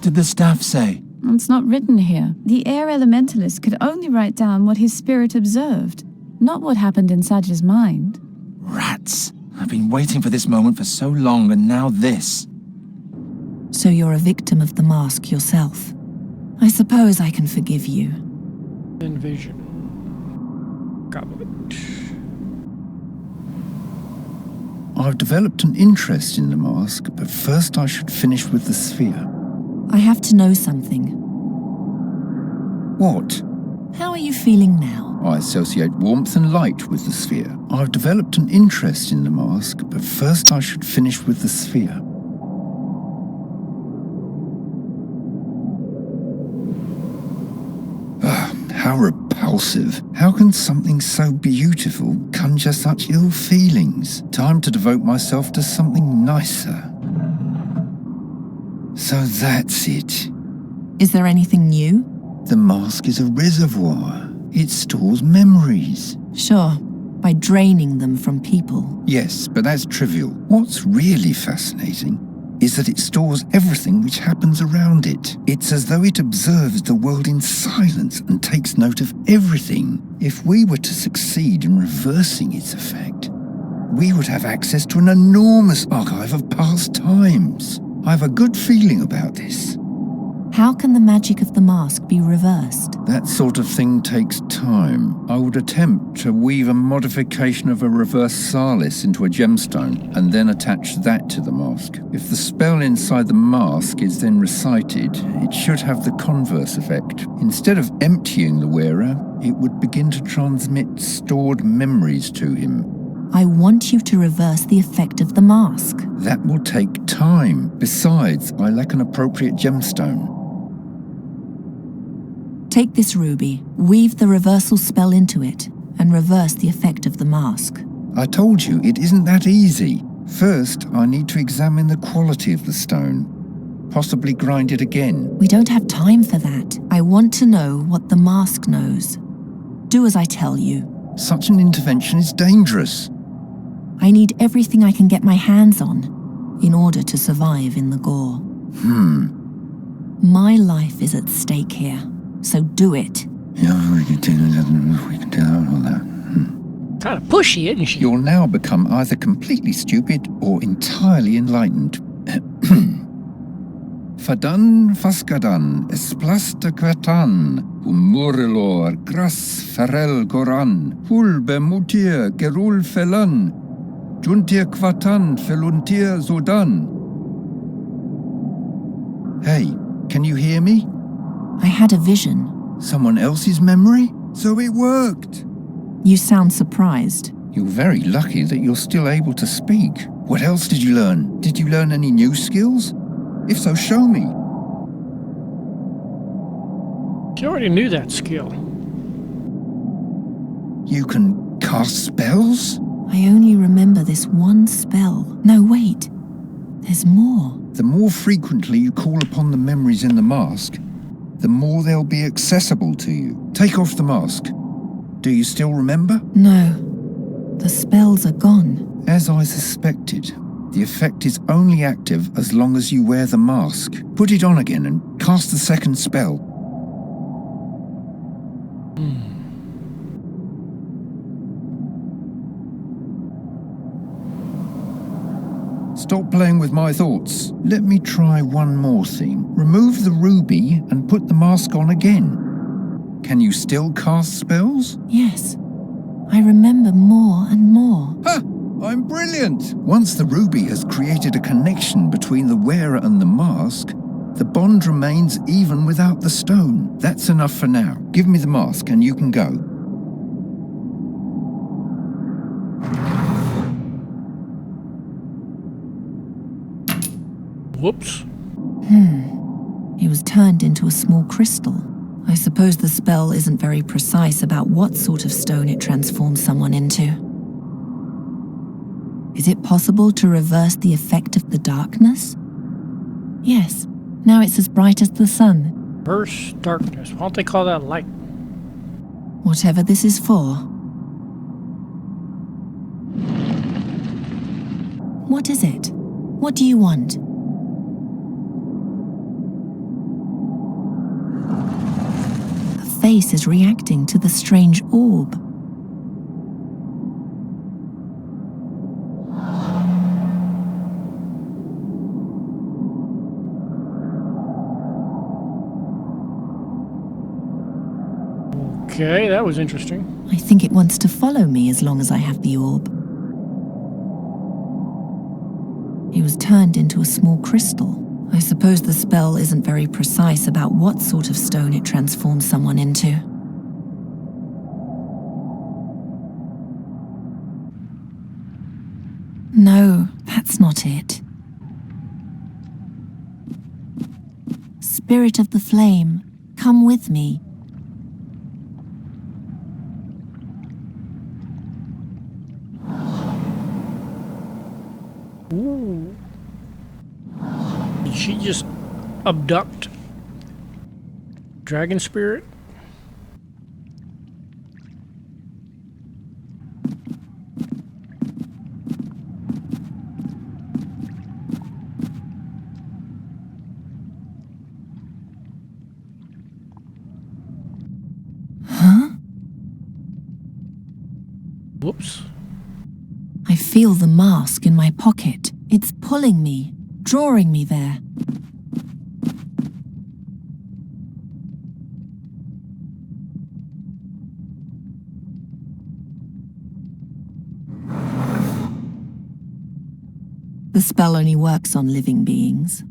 did the staff say? It's not written here. The air elementalist could only write down what his spirit observed, not what happened inside his mind. Rats. I've been waiting for this moment for so long, and now this. So you're a victim of the mask yourself. I suppose I can forgive you. Envision. Goblet. I've developed an interest in the mask, but first I should finish with the sphere. I have to know something. What? How are you feeling now? I associate warmth and light with the sphere. I've developed an interest in the mask, but first I should finish with the sphere. How repulsive. How can something so beautiful conjure such ill feelings? Time to devote myself to something nicer. So that's it. Is there anything new? The mask is a reservoir. It stores memories. Sure, by draining them from people. Yes, but that's trivial. What's really fascinating is that it stores everything which happens around it. It's as though it observes the world in silence and takes note of everything. If we were to succeed in reversing its effect, we would have access to an enormous archive of past times. I have a good feeling about this. How can the magic of the mask be reversed? That sort of thing takes time. I would attempt to weave a modification of a reverse Salis into a gemstone and then attach that to the mask. If the spell inside the mask is then recited, it should have the converse effect. Instead of emptying the wearer, it would begin to transmit stored memories to him. I want you to reverse the effect of the mask. That will take time. Besides, I lack an appropriate gemstone. Take this ruby, weave the reversal spell into it, and reverse the effect of the mask. I told you, it isn't that easy. First, I need to examine the quality of the stone. Possibly grind it again. We don't have time for that. I want to know what the mask knows. Do as I tell you. Such an intervention is dangerous. I need everything I can get my hands on in order to survive in the gore. My life is at stake here. So do it. Yeah, we can do all that. Kind of pushy, isn't she? You'll now become either completely stupid or entirely enlightened. Fadan faskadan, esplasta quatan, umurilor, gras ferel goran, hulbe mutir gerul felan, juntir quatan feluntir zodan. Hey, can you hear me? I had a vision. Someone else's memory? So it worked! You sound surprised. You're very lucky that you're still able to speak. What else did you learn? Did you learn any new skills? If so, show me. She already knew that skill. You can cast spells? I only remember this one spell. No, wait. There's more. The more frequently you call upon the memories in the mask, the more they'll be accessible to you. Take off the mask. Do you still remember? No. The spells are gone. As I suspected, the effect is only active as long as you wear the mask. Put it on again and cast the second spell. Stop playing with my thoughts. Let me try one more thing. Remove the ruby and put the mask on again. Can you still cast spells? Yes. I remember more and more. Ha! I'm brilliant! Once the ruby has created a connection between the wearer and the mask, the bond remains even without the stone. That's enough for now. Give me the mask and you can go. Whoops. It was turned into a small crystal. I suppose the spell isn't very precise about what sort of stone it transforms someone into. Is it possible to reverse the effect of the darkness? Yes. Now it's as bright as the sun. Burst darkness. Why don't they call that light? Whatever this is for. What is it? What do you want? face is reacting to the strange orb. Okay, that was interesting. I think it wants to follow me as long as I have the orb. He was turned into a small crystal. I suppose the spell isn't very precise about what sort of stone it transforms someone into. No, that's not it. Spirit of the flame, come with me. Ooh. Did she just abduct dragon spirit? Huh? Whoops. I feel the mask in my pocket. It's pulling me, drawing me there. The spell only works on living beings.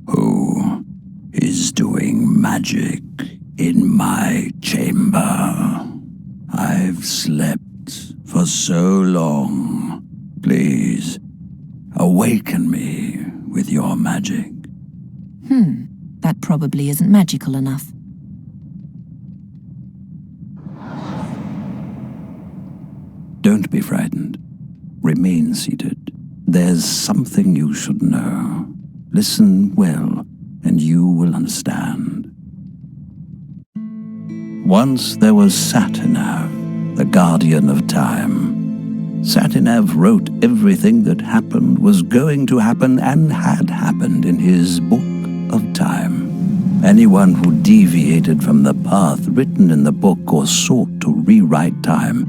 Who is doing magic in my chamber? I've slept for so long. Please, awaken me with your magic. That probably isn't magical enough. Don't be frightened. Remain seated. There's something you should know. Listen well, and you will understand. Once there was Satinav, the guardian of time. Satinav wrote everything that happened, was going to happen, and had happened in his book of time. Anyone who deviated from the path written in the book or sought to rewrite time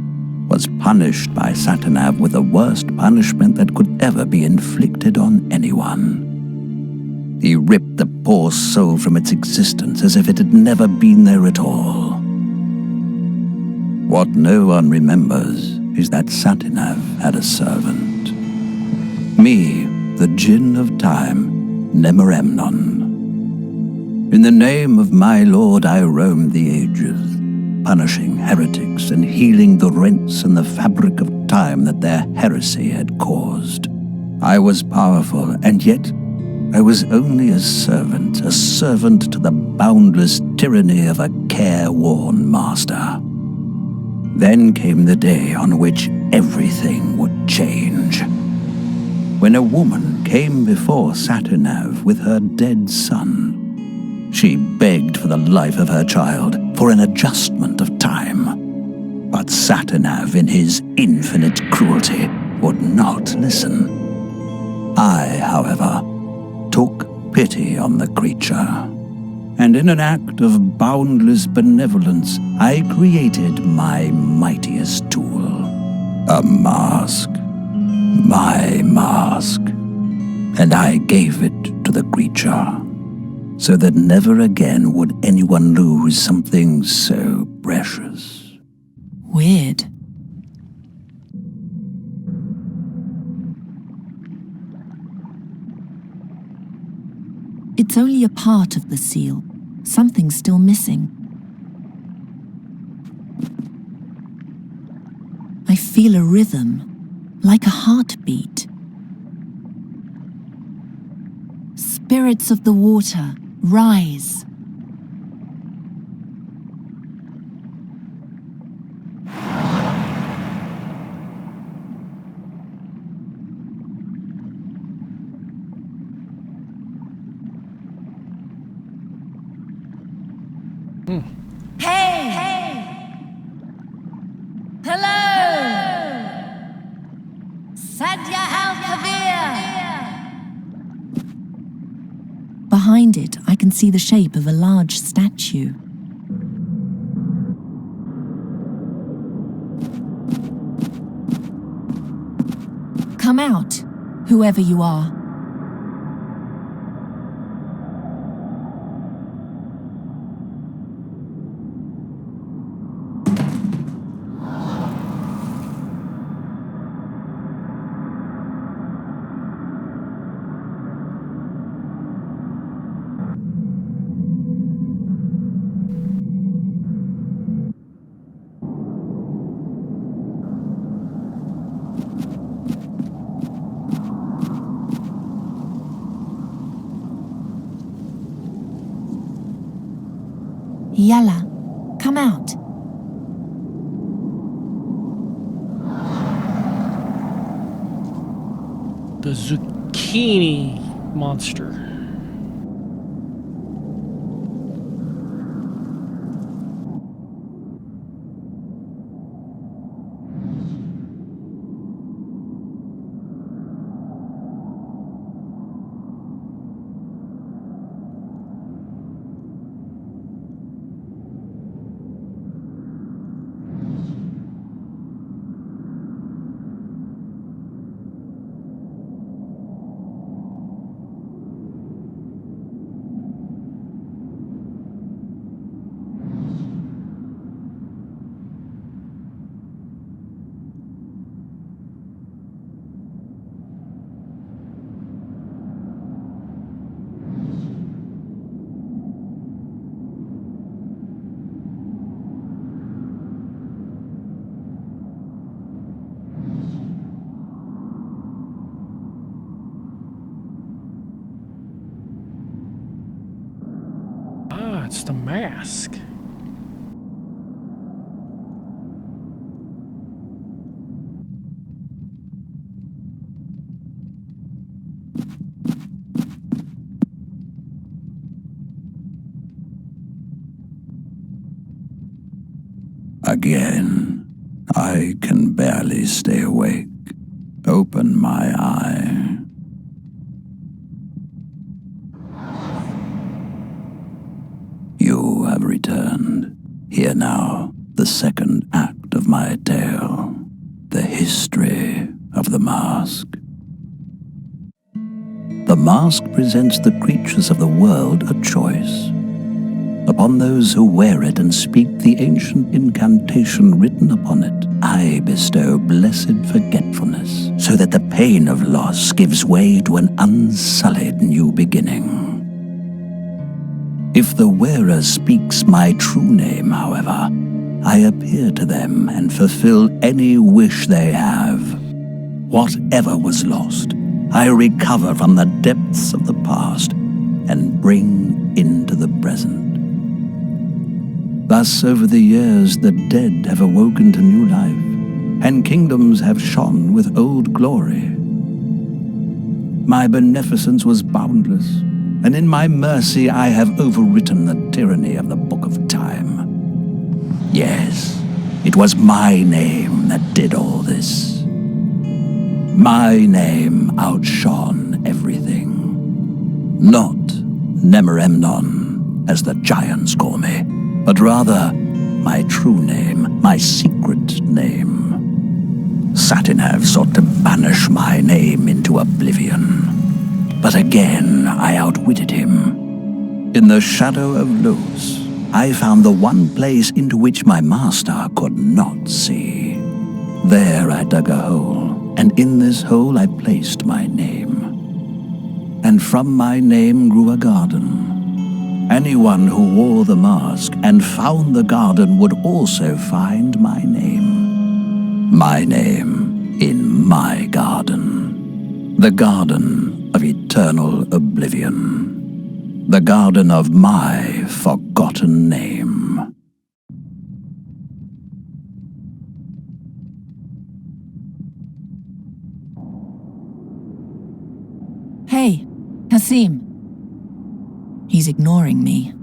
was punished by Satinav with the worst punishment that could ever be inflicted on anyone. He ripped the poor soul from its existence as if it had never been there at all. What no one remembers is that Satinav had a servant. Me, the Djinn of Time, Nemoremnon. In the name of my lord I roamed the ages, punishing heretics and healing the rents in the fabric of time that their heresy had caused. I was powerful, and yet I was only a servant to the boundless tyranny of a careworn master. Then came the day on which everything would change. When a woman came before Satinav with her dead son, she begged for the life of her child, for an adjustment of time. But Satinav, in his infinite cruelty, would not listen. I, however, took pity on the creature, and in an act of boundless benevolence, I created my mightiest tool. A mask. My mask. And I gave it to the creature, so that never again would anyone lose something so precious. Weird. It's only a part of the seal. Something's still missing. I feel a rhythm, like a heartbeat. Spirits of the water, rise. Hey! Hello! Behind it, I can see the shape of a large statue. Come out, whoever you are. Yalla, come out. The zucchini monster. It's the mask. Again, I can barely stay awake. Open my eye. You have returned. Hear now the second act of my tale, the history of the mask. The mask presents the creatures of the world a choice. Upon those who wear it and speak the ancient incantation written upon it, I bestow blessed forgetfulness, so that the pain of loss gives way to an unsullied new beginning. If the wearer speaks my true name, however, I appear to them and fulfill any wish they have. Whatever was lost, I recover from the depths of the past and bring into the present. Thus, over the years, the dead have awoken to new life, and kingdoms have shone with old glory. My beneficence was boundless, and in my mercy I have overwritten the tyranny of the book of time. Yes, it was my name that did all this. My name outshone everything. Not Nemoremnon, as the giants call me, but rather my true name, my secret name. Satinav sought to banish my name into oblivion. But again I outwitted him. In the shadow of Los, I found the one place into which my master could not see. There I dug a hole, and in this hole I placed my name. And from my name grew a garden. Anyone who wore the mask and found the garden would also find my name. My name in my garden. The garden of eternal oblivion. The garden of my forgotten name. Hey, Hasim. He's ignoring me.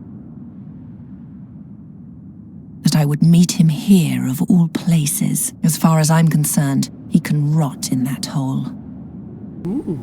That I would meet him here of all places. As far as I'm concerned, He can rot in that hole. Ooh.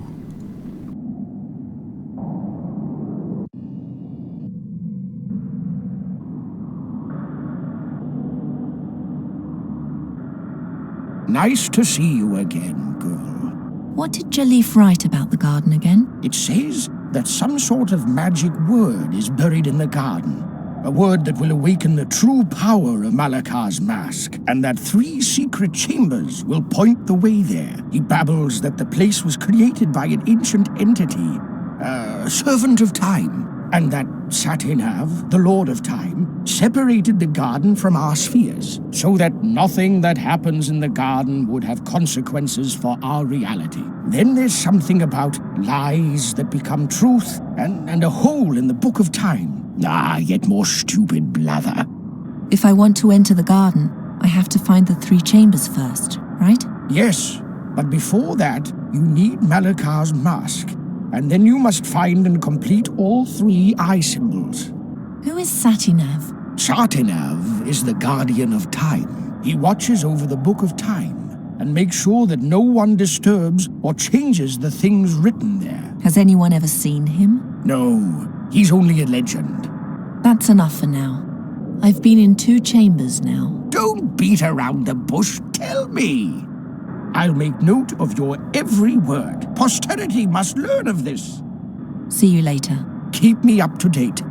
Nice to see you again, girl. What did Jalif write about the garden again? It says that some sort of magic word is buried in the garden. A word that will awaken the true power of Malakar's mask, and that 3 secret chambers will point the way there. He babbles that the place was created by an ancient entity, a servant of time, and that Satinav, the Lord of Time, separated the garden from our spheres, so that nothing that happens in the garden would have consequences for our reality. Then there's something about lies that become truth, and a hole in the Book of Time. Yet more stupid blather. If I want to enter the garden, I have to find the 3 chambers first, right? Yes, but before that, you need Malakar's mask, and then you must find and complete all 3 eye symbols. Who is Satinav? Satinav is the guardian of time. He watches over the Book of Time and makes sure that no one disturbs or changes the things written there. Has anyone ever seen him? No, he's only a legend. That's enough for now. I've been in 2 chambers now. Don't beat around the bush, tell me. I'll make note of your every word. Posterity must learn of this. See you later. Keep me up to date.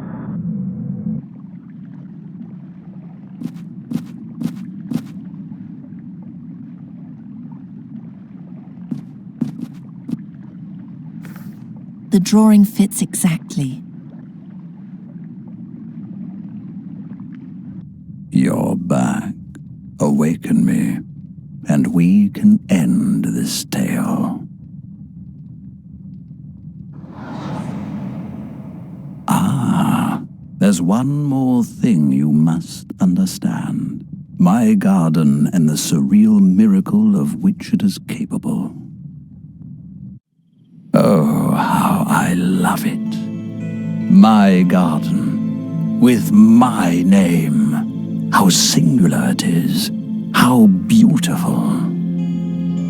The drawing fits exactly. You're back. Awaken me, and we can end this tale. There's one more thing you must understand. My garden and the surreal miracle of which it is capable. Oh, how I love it. My garden, with my name. How singular it is. How beautiful.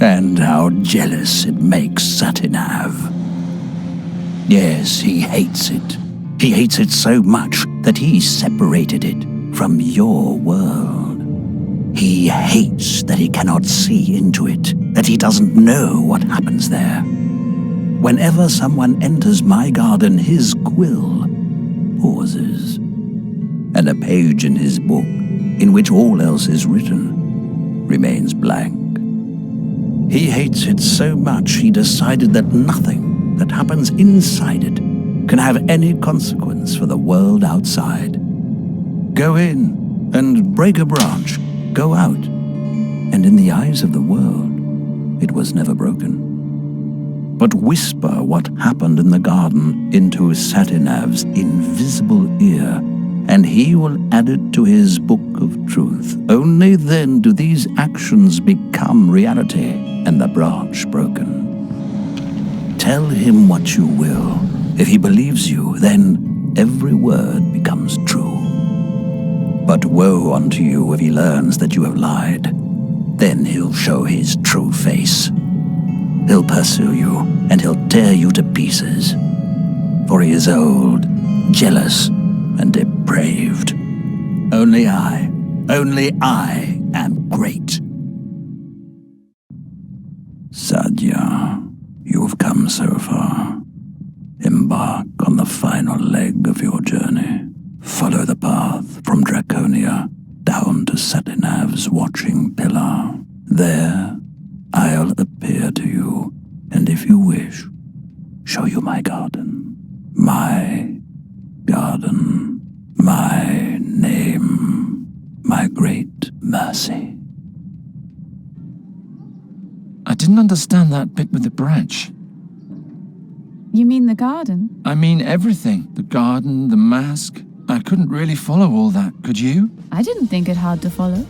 And how jealous it makes Satinav. Yes, he hates it. He hates it so much that he separated it from your world. He hates that he cannot see into it, that he doesn't know what happens there. Whenever someone enters my garden, his quill pauses, and a page in his book, in which all else is written, remains blank. He hates it so much he decided that nothing that happens inside it can have any consequence for the world outside. Go in and break a branch, go out, and in the eyes of the world, it was never broken. But whisper what happened in the garden into Satinav's invisible ear, and he will add it to his book of truth. Only then do these actions become reality and the branch broken. Tell him what you will. If he believes you, then every word becomes true. But woe unto you if he learns that you have lied. Then he'll show his true face. He'll pursue you, and he'll tear you to pieces. For he is old, jealous, and depraved. Only I am great. Sadhya, you have come so far. Embark on the final leg of your journey. Follow the path from Draconia down to Satinav's watching pillar. There, I'll appear to you, and if you wish, show you my garden. My garden. My name. My great mercy. I didn't understand that bit with the branch. You mean the garden? I mean everything. The garden, the mask. I couldn't really follow all that, could you? I didn't think it hard to follow.